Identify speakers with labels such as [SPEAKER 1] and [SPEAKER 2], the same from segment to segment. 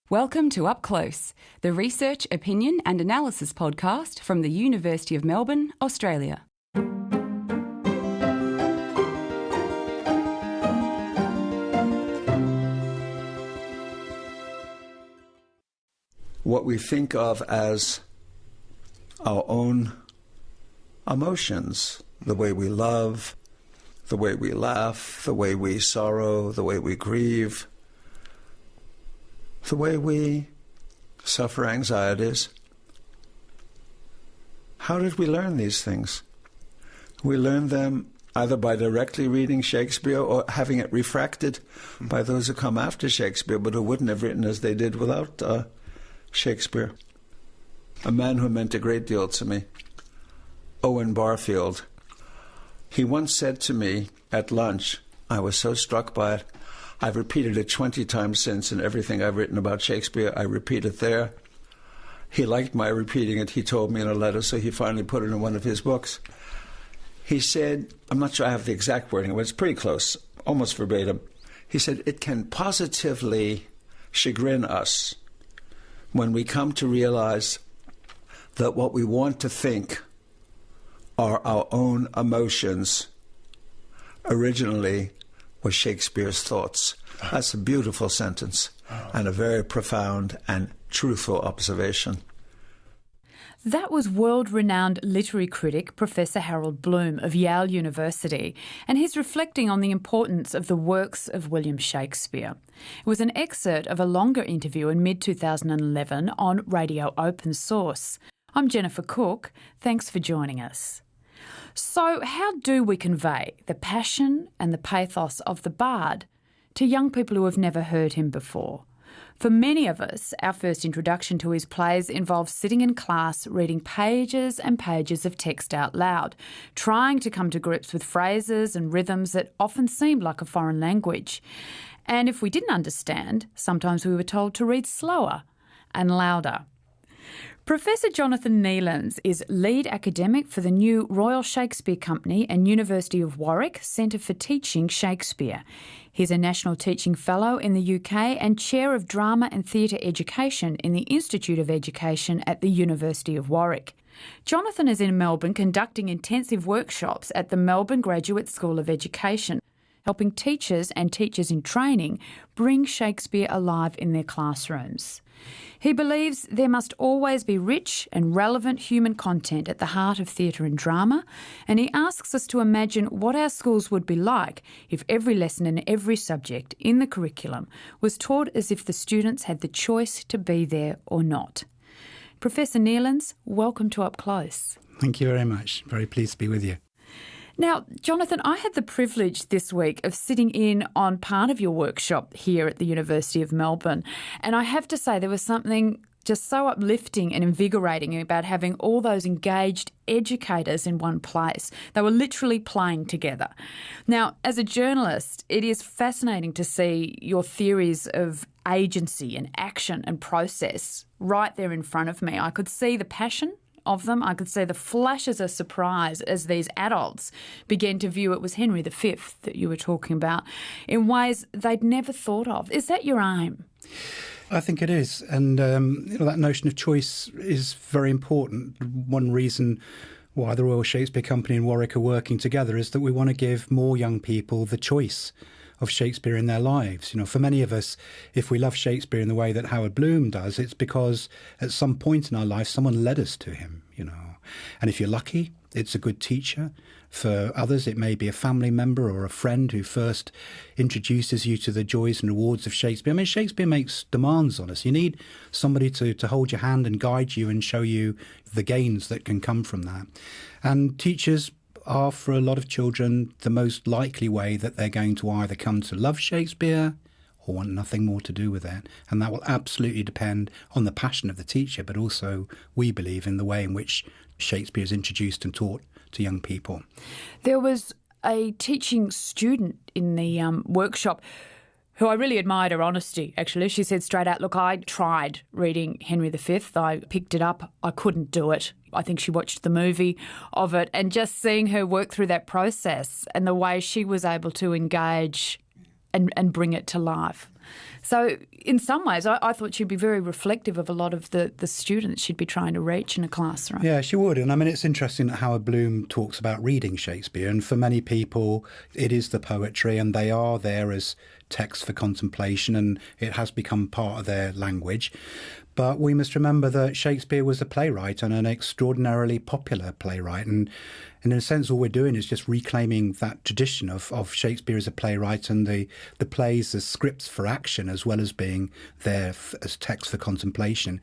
[SPEAKER 1] Welcome to Up Close, the research, opinion and analysis podcast from the University of Melbourne, Australia.
[SPEAKER 2] What we think of as our own emotions, the way we love, the way we laugh, the way we sorrow, the way we grieve, the way we suffer anxieties. How did we learn these things? We learned them either by directly reading Shakespeare or having it refracted by those who come after Shakespeare, but who wouldn't have written as they did without Shakespeare. A man who meant a great deal to me, Owen Barfield. He once said to me at lunch, I was so struck by it, I've repeated it 20 times since, and everything I've written about Shakespeare, I repeat it there. He liked my repeating it, he told me in a letter, so he finally put it in one of his books. He said, I'm not sure I have the exact wording, but it's pretty close, almost verbatim. He said, it can positively chagrin us when we come to realize that what we want to think are our own emotions originally was Shakespeare's thoughts. That's a beautiful sentence and a very profound and truthful observation.
[SPEAKER 3] That was world-renowned literary critic Professor Harold Bloom of Yale University, and he's reflecting on the importance of the works of William Shakespeare. It was an excerpt of a longer interview in mid-2011 on Radio Open Source. I'm Jennifer Cook. Thanks for joining us. So how do we convey the passion and the pathos of the bard to young people who have never heard him before? For many of us, our first introduction to his plays involves sitting in class reading pages and pages of text out loud, trying to come to grips with phrases and rhythms that often seemed like a foreign language. And if we didn't understand, sometimes we were told to read slower and louder. Professor Jonothan Neelands is lead academic for the new Royal Shakespeare Company and University of Warwick Centre for Teaching Shakespeare. He's a National Teaching Fellow in the UK and Chair of Drama and Theatre Education in the Institute of Education at the University of Warwick. Jonothan is in Melbourne conducting intensive workshops at the Melbourne Graduate School of Education, helping teachers and teachers in training bring Shakespeare alive in their classrooms. He believes there must always be rich and relevant human content at the heart of theatre and drama, and he asks us to imagine what our schools would be like if every lesson and every subject in the curriculum was taught as if the students had the choice to be there or not. Professor Neelands, welcome to Up Close.
[SPEAKER 4] Thank you very much. Very pleased to be with you.
[SPEAKER 3] Now, Jonothan, I had the privilege this week of sitting in on part of your workshop here at the University of Melbourne, and I have to say there was something just so uplifting and invigorating about having all those engaged educators in one place. They were literally playing together. Now, as a journalist, it is fascinating to see your theories of agency and action and process right there in front of me. I could see the passion of them. I could see the flashes of surprise as these adults began to view it was Henry V that you were talking about in ways they'd never thought of. Is that your aim?
[SPEAKER 4] I think it is. And that notion of choice is very important. One reason why the Royal Shakespeare Company and Warwick are working together is that we want to give more young people the choice of Shakespeare in their lives. You know, for many of us, if we love Shakespeare in the way that Howard Bloom does, it's because at some point in our life, someone led us to him, you know. And if you're lucky, it's a good teacher. For others, it may be a family member or a friend who first introduces you to the joys and rewards of Shakespeare. I mean, Shakespeare makes demands on us. You need somebody to hold your hand and guide you and show you the gains that can come from that. And teachers are, for a lot of children, the most likely way that they're going to either come to love Shakespeare or want nothing more to do with it. And that will absolutely depend on the passion of the teacher, but also, we believe, in the way in which Shakespeare is introduced and taught to young people. There was a teaching student in the workshop who I really admired her honesty, actually. She said straight out, look, I tried reading Henry V. I picked it up. I couldn't do it. I think she watched the movie of it, and just seeing her work through that process and the way she was able to engage and bring it to life.
[SPEAKER 3] So in some ways, I thought she'd be very reflective of a lot of the students she'd be trying to reach in a classroom.
[SPEAKER 4] Yeah, she would. And I mean, it's interesting that Howard Bloom talks about reading Shakespeare. And for many people, it is the poetry, and they are there as text for contemplation, and it has become part of their language. But we must remember that Shakespeare was a playwright, and an extraordinarily popular playwright. And in a sense, all we're doing is just reclaiming that tradition of Shakespeare as a playwright, and the plays as scripts for action, as well as being there as text for contemplation.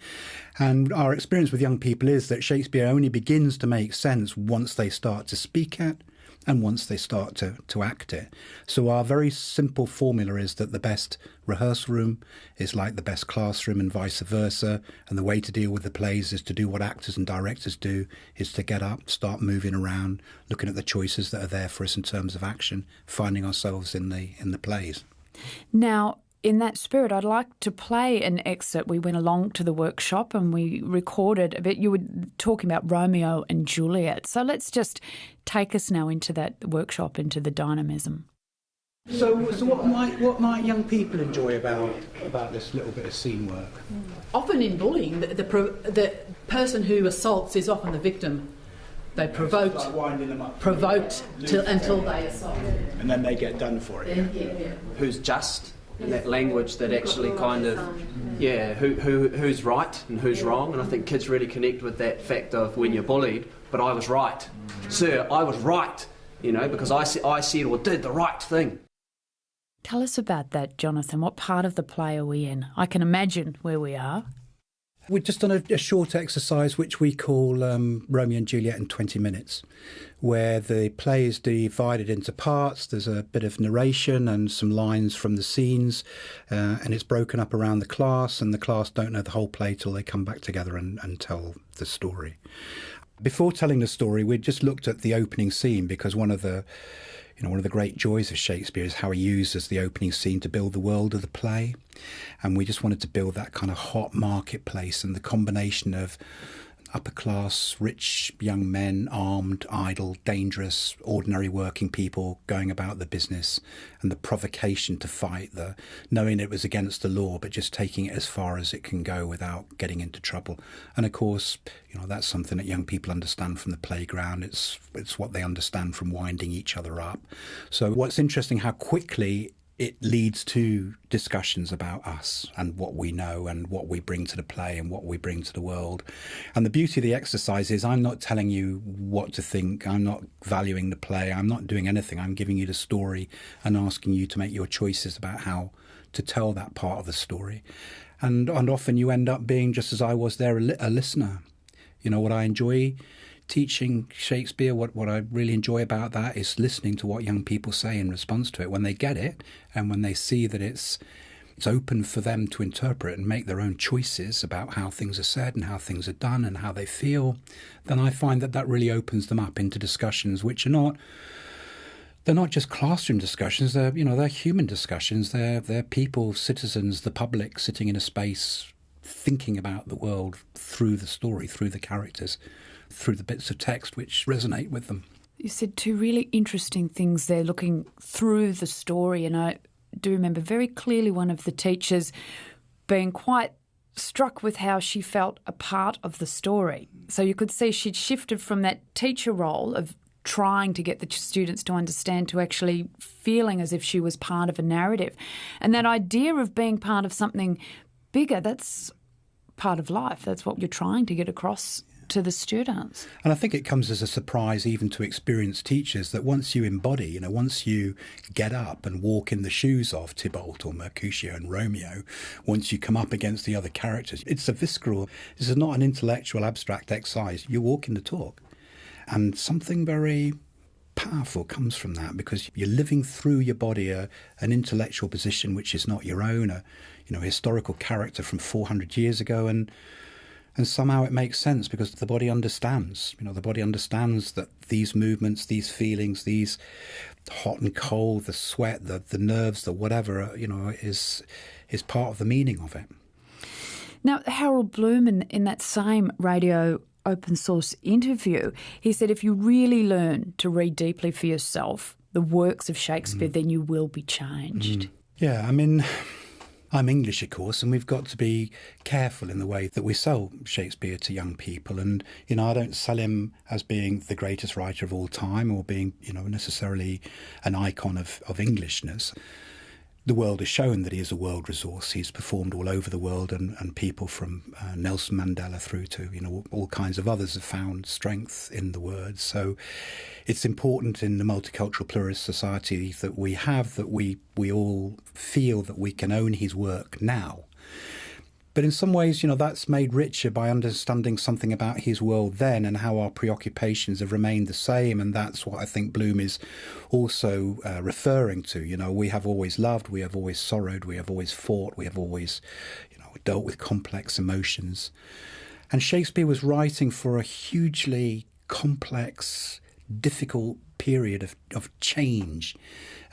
[SPEAKER 4] And our experience with young people is that Shakespeare only begins to make sense once they start to speak it, and once they start to act it. So our very simple formula is that the best rehearsal room is like the best classroom, and vice versa. And the way to deal with the plays is to do what actors and directors do, is to get up, start moving around, looking at the choices that are there for us in terms of action, finding ourselves in the plays.
[SPEAKER 3] Now, in that spirit, I'd like to play an excerpt. We went along to the workshop and we recorded a bit. You were talking about Romeo and Juliet. So let's just take us now into that workshop, into the dynamism.
[SPEAKER 4] So what might young people enjoy about this little bit of scene work?
[SPEAKER 5] Often in bullying, the person who assaults is often the victim. They provoked,
[SPEAKER 4] like winding them up,
[SPEAKER 5] until they assault.
[SPEAKER 4] and then they get done for it.
[SPEAKER 5] Yeah.
[SPEAKER 6] Who's just, and that language that actually kind of, who's right and who's wrong. And I think kids really connect with that fact of when you're bullied, but I was right. Sir, I was right, because I said or did the right thing.
[SPEAKER 3] Tell us about that, Jonathan. What part of the play are we in? I can imagine where we are.
[SPEAKER 4] We've just done a short exercise which we call Romeo and Juliet in 20 minutes, where the play is divided into parts. There's a bit of narration and some lines from the scenes, and it's broken up around the class, and the class don't know the whole play till they come back together and tell the story. Before telling the story, we just looked at the opening scene, because one of the great joys of Shakespeare is how he uses the opening scene to build the world of the play. And we just wanted to build that kind of hot marketplace, and the combination of upper-class, rich young men, armed, idle, dangerous, ordinary working people going about the business, and the provocation to fight, the knowing it was against the law, but just taking it as far as it can go without getting into trouble. And of course, that's something that young people understand from the playground. It's what they understand from winding each other up. So what's interesting, how quickly it leads to discussions about us and what we know and what we bring to the play and what we bring to the world. And the beauty of the exercise is I'm not telling you what to think. I'm not valuing the play. I'm not doing anything. I'm giving you the story and asking you to make your choices about how to tell that part of the story. And often you end up being, just as I was there, a listener. What I enjoy teaching Shakespeare, what I really enjoy about that is listening to what young people say in response to it. When they get it and when they see that it's open for them to interpret and make their own choices about how things are said and how things are done and how they feel, then I find that really opens them up into discussions which are they're not just classroom discussions, they're human discussions. They're people, citizens, the public sitting in a space thinking about the world through the story, through the characters, through the bits of text which resonate with them.
[SPEAKER 3] You said two really interesting things there, looking through the story, and I do remember very clearly one of the teachers being quite struck with how she felt a part of the story. So you could see she'd shifted from that teacher role of trying to get the students to understand to actually feeling as if she was part of a narrative. And that idea of being part of something bigger, that's part of life. That's what you're trying to get across to the students.
[SPEAKER 4] And I think it comes as a surprise even to experienced teachers that once you embody, once you get up and walk in the shoes of Tybalt or Mercutio and Romeo, once you come up against the other characters, it's a visceral, this is not an intellectual abstract exercise. You walk in the talk. And something very powerful comes from that, because you're living through your body an intellectual position which is not your own, a historical character from 400 years ago, and somehow it makes sense because the body understands. The body understands that these movements, these feelings, these hot and cold, the sweat, the nerves, the whatever, is part of the meaning of it.
[SPEAKER 3] Now, Harold Bloom, in that same radio open source interview, he said if you really learn to read deeply for yourself the works of Shakespeare, then you will be changed.
[SPEAKER 4] Yeah, I mean, I'm English, of course, and we've got to be careful in the way that we sell Shakespeare to young people. And, I don't sell him as being the greatest writer of all time or being, necessarily an icon of Englishness. The world has shown that he is a world resource. He's performed all over the world, and people from Nelson Mandela through to, all kinds of others have found strength in the words. So it's important in the multicultural pluralist society that we have, that we all feel that we can own his work now. But in some ways, that's made richer by understanding something about his world then and how our preoccupations have remained the same. And that's what I think Bloom is also referring to. We have always loved, we have always sorrowed, we have always fought, we have always, dealt with complex emotions. And Shakespeare was writing for a hugely complex, difficult period of change,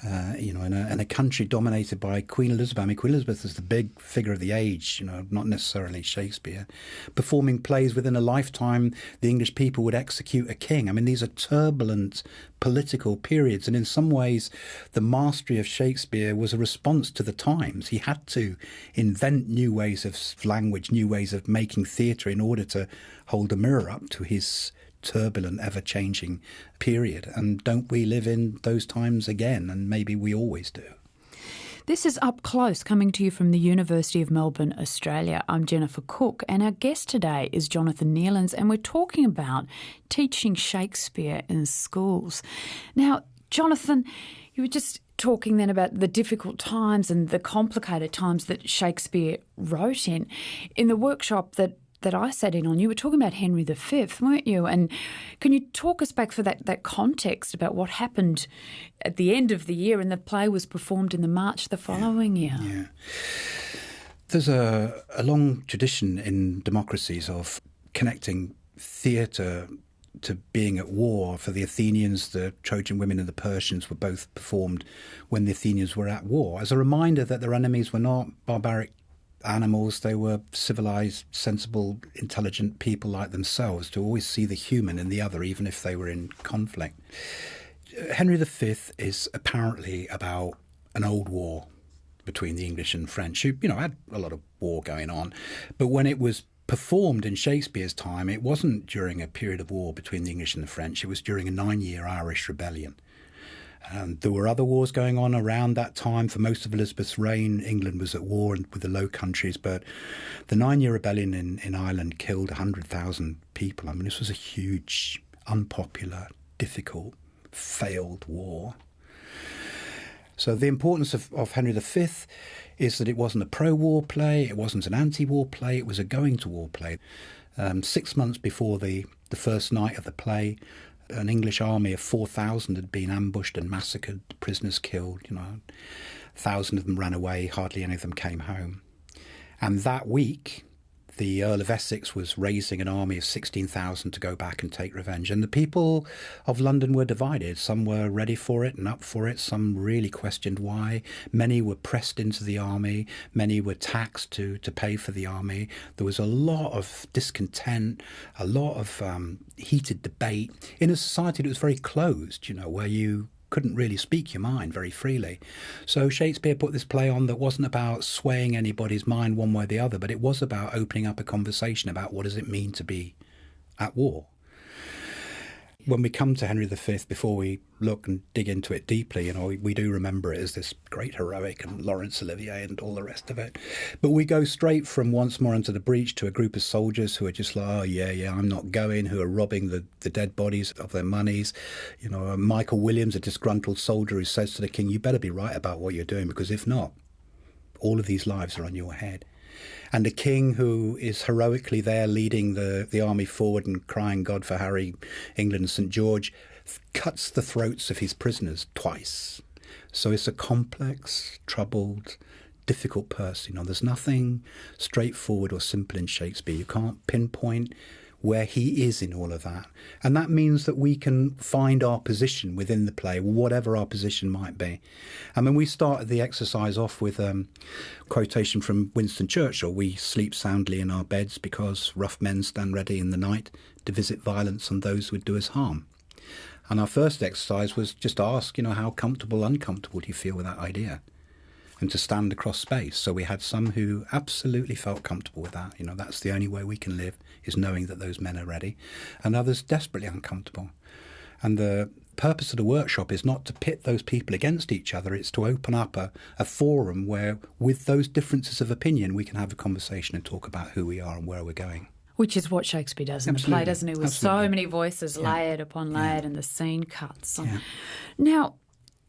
[SPEAKER 4] in a country dominated by Queen Elizabeth. I mean, Queen Elizabeth is the big figure of the age, not necessarily Shakespeare, performing plays within a lifetime the English people would execute a king. I mean, these are turbulent political periods, and in some ways the mastery of Shakespeare was a response to the times. He had to invent new ways of language, new ways of making theatre in order to hold a mirror up to his turbulent, ever-changing period. And don't we live in those times again? And maybe we always do.
[SPEAKER 3] This is Up Close, coming to you from the University of Melbourne, Australia. I'm Jennifer Cook, and our guest today is Jonothan Neelands, and we're talking about teaching Shakespeare in schools. Now, Jonathan, you were just talking then about the difficult times and the complicated times that Shakespeare wrote in. In the workshop that I sat in on, you were talking about Henry V, weren't you? And can you talk us back for that context about what happened at the end of the year, and the play was performed in the March the following year?
[SPEAKER 4] Yeah. There's a long tradition in democracies of connecting theatre to being at war. For the Athenians, the Trojan women and the Persians were both performed when the Athenians were at war, as a reminder that their enemies were not barbaric animals. They were civilized, sensible, intelligent people like themselves, to always see the human in the other, even if they were in conflict. Henry V is apparently about an old war between the English and French, who, had a lot of war going on. But when it was performed in Shakespeare's time, it wasn't during a period of war between the English and the French. It was during a 9-year Irish rebellion. There were other wars going on around that time. For most of Elizabeth's reign, England was at war with the Low Countries, but the 9-year rebellion in Ireland killed 100,000 people. I mean, this was a huge, unpopular, difficult, failed war. So the importance of Henry V is that it wasn't a pro-war play, it wasn't an anti-war play, it was a going-to-war play. 6 months before the first night of the play, an English army of 4,000 had been ambushed and massacred, prisoners killed, 1,000 of them ran away, hardly any of them came home. And that week, the Earl of Essex was raising an army of 16,000 to go back and take revenge. And the people of London were divided. Some were ready for it and up for it. Some really questioned why. Many were pressed into the army. Many were taxed to pay for the army. There was a lot of discontent, a lot of heated debate in a society that was very closed, where you couldn't really speak your mind very freely. So Shakespeare put this play on that wasn't about swaying anybody's mind one way or the other, but it was about opening up a conversation about what does it mean to be at war. When we come to Henry V, before we look and dig into it deeply, we do remember it as this great heroic and Laurence Olivier and all the rest of it. But we go straight from once more into the breach to a group of soldiers who are just like, oh, yeah, I'm not going, who are robbing the dead bodies of their monies. Michael Williams, a disgruntled soldier who says to the king, you better be right about what you're doing, because if not, all of these lives are on your head. And a king who is heroically there leading the army forward and crying God for Harry, England and St. George, cuts the throats of his prisoners twice. So it's a complex, troubled, difficult person. There's nothing straightforward or simple in Shakespeare. You can't pinpoint where he is in all of that. And that means that we can find our position within the play, whatever our position might be. And when we started the exercise off with a quotation from Winston Churchill, we sleep soundly in our beds because rough men stand ready in the night to visit violence on those who would do us harm. And our first exercise was just to ask, how comfortable, uncomfortable do you feel with that idea? and to stand across space. So we had some who absolutely felt comfortable with that. That's the only way we can live, is knowing that those men are ready. And others desperately uncomfortable. And the purpose of the workshop is not to pit those people against each other. It's to open up a forum where, with those differences of opinion, we can have a conversation and talk about who we are and where we're going.
[SPEAKER 3] Which is what Shakespeare does in the play, doesn't he? With so many voices layered upon layered and the scene cuts. Now,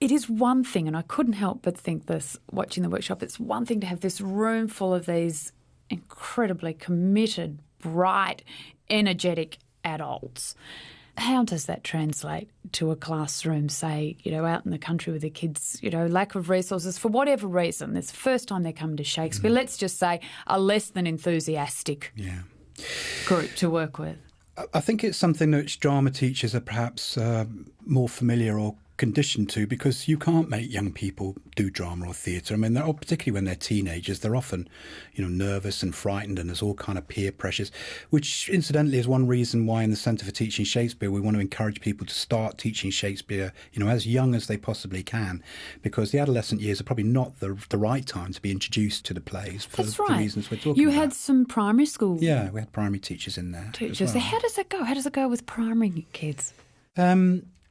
[SPEAKER 3] it is one thing, and I couldn't help but think this watching the workshop, it's one thing to have this room full of these incredibly committed, bright, energetic adults. How does that translate to a classroom, say, out in the country with the kids, lack of resources for whatever reason? It's the first time they're coming to Shakespeare. Let's just say a less than enthusiastic group to work with.
[SPEAKER 4] I think it's something that drama teachers are perhaps more familiar or conditioned to, because you can't make young people do drama or theatre. I mean, particularly when they're teenagers, they're often, nervous and frightened, and there's all kind of peer pressures, which incidentally is one reason why in the Centre for Teaching Shakespeare we want to encourage people to start teaching Shakespeare, as young as they possibly can, because the adolescent years are probably not the right time to be introduced to the plays for the reasons we're talking about.
[SPEAKER 3] You had some primary school.
[SPEAKER 4] Yeah, we had primary teachers in there.
[SPEAKER 3] Teachers. Well. How does it go? How does it go with primary kids?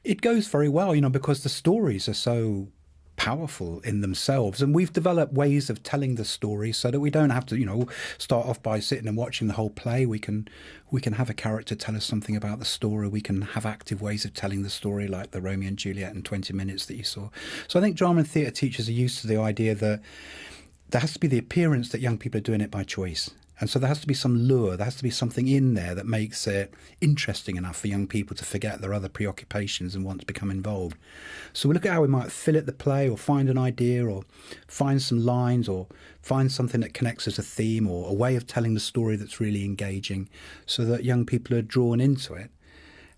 [SPEAKER 4] It goes very well, because the stories are so powerful in themselves, and we've developed ways of telling the story so that we don't have to, start off by sitting and watching the whole play. We can have a character tell us something about the story. We can have active ways of telling the story, like the Romeo and Juliet in 20 minutes that you saw. So I think drama and theatre teachers are used to the idea that there has to be the appearance that young people are doing it by choice. And so there has to be some lure, there has to be something in there that makes it interesting enough for young people to forget their other preoccupations and want to become involved. So we look at how we might fill it the play, or find an idea, or find some lines, or find something that connects as a theme, or a way of telling the story that's really engaging, so that young people are drawn into it.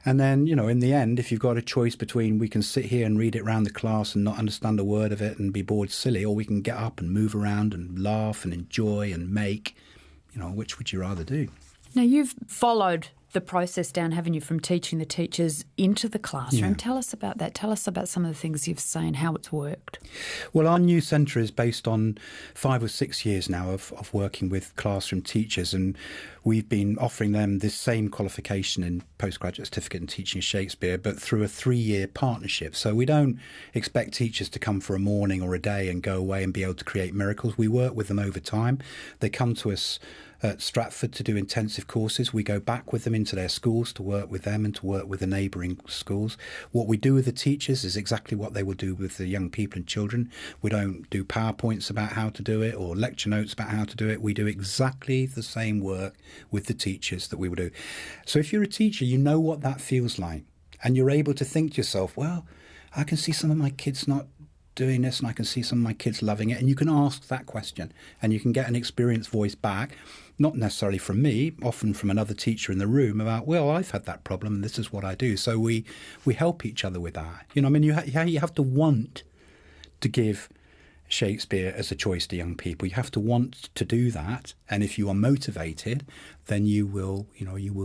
[SPEAKER 4] And then, in the end, if you've got a choice between we can sit here and read it around the class and not understand a word of it and be bored silly, or we can get up and move around and laugh and enjoy and make, which would you rather do? Now,
[SPEAKER 3] you've followed the process down, haven't you, from teaching the teachers into the classroom. Yeah. Tell us about that. Tell us about some of the things you've seen, how it's worked.
[SPEAKER 4] Well, our new centre is based on 5 or 6 years now of working with classroom teachers, and we've been offering them this same qualification in postgraduate certificate in teaching Shakespeare, but through a 3-year partnership. So we don't expect teachers to come for a morning or a day and go away and be able to create miracles. We work with them over time. They come to us at Stratford to do intensive courses. We go back with them into their schools to work with them and to work with the neighbouring schools. What we do with the teachers is exactly what they will do with the young people and children. We don't do PowerPoints about how to do it or lecture notes about how to do it. We do exactly the same work with the teachers that we would do. So if you're a teacher, you know what that feels like, and you're able to think to yourself, well, I can see some of my kids not doing this, and I can see some of my kids loving it. And you can ask that question, and you can get an experienced voice back, not necessarily from me, often from another teacher in the room, about, well, I've had that problem and this is what I do. So we help each other with that. You have to want to give Shakespeare as a choice to young people. You have to want to do that, and if you are motivated, then you will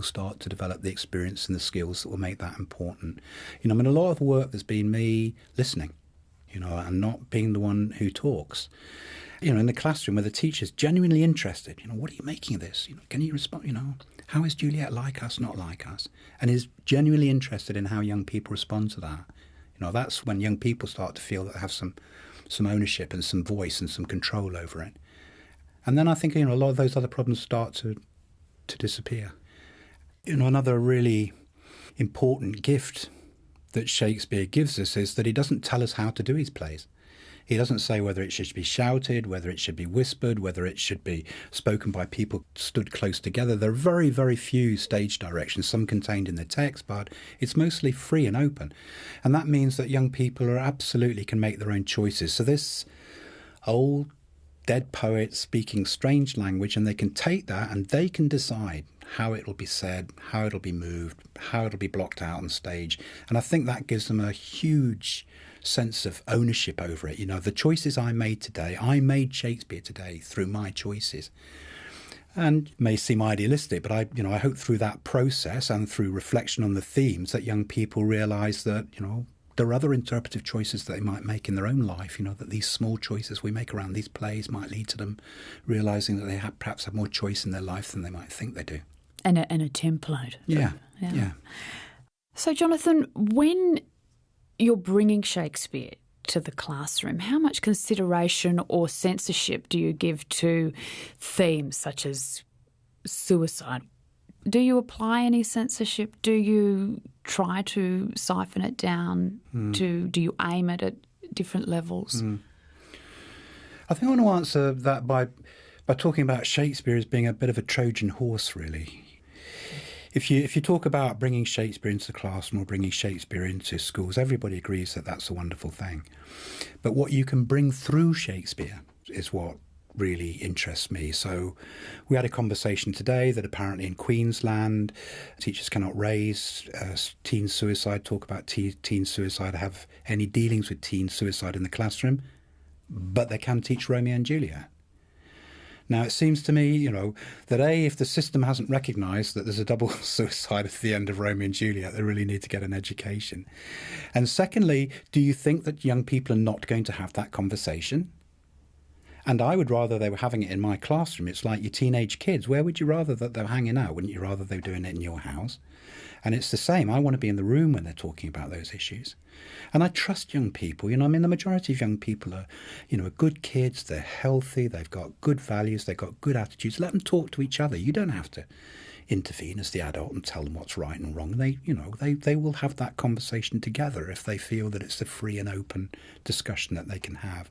[SPEAKER 4] start to develop the experience and the skills that will make that important. A lot of the work has been me listening, and not being the one who talks. In the classroom where the teacher's genuinely interested, what are you making of this? Can you respond? How is Juliet like us, not like us? And is genuinely interested in how young people respond to that. That's when young people start to feel that they have some ownership and some voice and some control over it. And then I think, a lot of those other problems start to disappear. Another really important gift that Shakespeare gives us is that he doesn't tell us how to do his plays. He doesn't say whether it should be shouted, whether it should be whispered, whether it should be spoken by people stood close together. There are very, very few stage directions, some contained in the text, but it's mostly free and open. And that means that young people absolutely can make their own choices. So this old dead poet speaking strange language, and they can take that and they can decide how it will be said, how it will be moved, how it will be blocked out on stage. And I think that gives them a huge sense of ownership over it. The choices I made today, I made Shakespeare today through my choices. And it may seem idealistic, but I hope through that process and through reflection on the themes that young people realise that, there are other interpretive choices that they might make in their own life, that these small choices we make around these plays might lead to them realising that they perhaps have more choice in their life than they might think they do.
[SPEAKER 3] And a template.
[SPEAKER 4] Yeah.
[SPEAKER 3] So, Jonathan, when you're bringing Shakespeare to the classroom, how much consideration or censorship do you give to themes such as suicide? Do you apply any censorship? Do you try to siphon it down? Do you aim it at different levels?
[SPEAKER 4] I think I want to answer that by talking about Shakespeare as being a bit of a Trojan horse, really. If you talk about bringing Shakespeare into the classroom or bringing Shakespeare into schools, everybody agrees that that's a wonderful thing. But what you can bring through Shakespeare is what really interests me. So we had a conversation today that apparently in Queensland, teachers cannot raise teen suicide, talk about teen suicide, have any dealings with teen suicide in the classroom, but they can teach Romeo and Juliet. Now, it seems to me, that if the system hasn't recognised that there's a double suicide at the end of Romeo and Juliet, they really need to get an education. And secondly, do you think that young people are not going to have that conversation? And I would rather they were having it in my classroom. It's like your teenage kids. Where would you rather that they're hanging out? Wouldn't you rather they were doing it in your house? And it's the same. I want to be in the room when they're talking about those issues. And I trust young people. The majority of young people are, good kids. They're healthy. They've got good values. They've got good attitudes. Let them talk to each other. You don't have to intervene as the adult and tell them what's right and wrong. They will have that conversation together if they feel that it's a free and open discussion that they can have.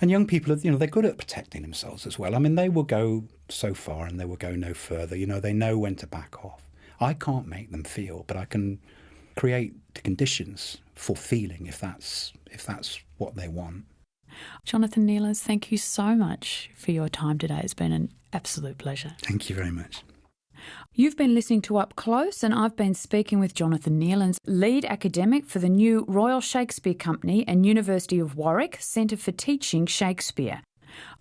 [SPEAKER 4] And young people, they're good at protecting themselves as well. They will go so far and they will go no further. They know when to back off. I can't make them feel, but I can create the conditions for feeling if that's what they want.
[SPEAKER 3] Jonothan Neelands, thank you so much for your time today. It's been an absolute pleasure.
[SPEAKER 4] Thank you very much.
[SPEAKER 3] You've been listening to Up Close, and I've been speaking with Jonothan Neelands, lead academic for the new Royal Shakespeare Company and University of Warwick Centre for Teaching Shakespeare.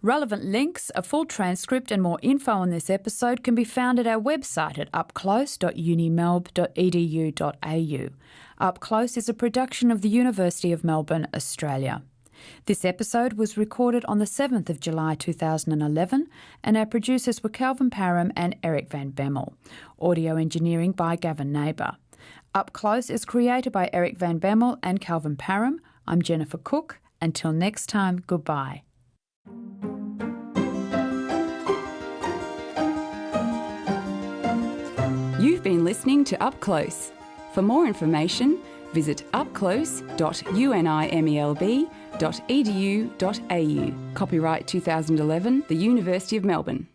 [SPEAKER 3] Relevant links, a full transcript and more info on this episode can be found at our website at upclose.unimelb.edu.au. Up Close is a production of the University of Melbourne, Australia. This episode was recorded on the 7th of July 2011 and our producers were Calvin Parham and Eric Van Bemmel. Audio engineering by Gavin Neighbour. Up Close is created by Eric Van Bemmel and Calvin Parham. I'm Jennifer Cook. Until next time, goodbye.
[SPEAKER 1] You've been listening to Up Close. For more information, visit upclose.unimelb.edu.au. Copyright 2011, The University of Melbourne.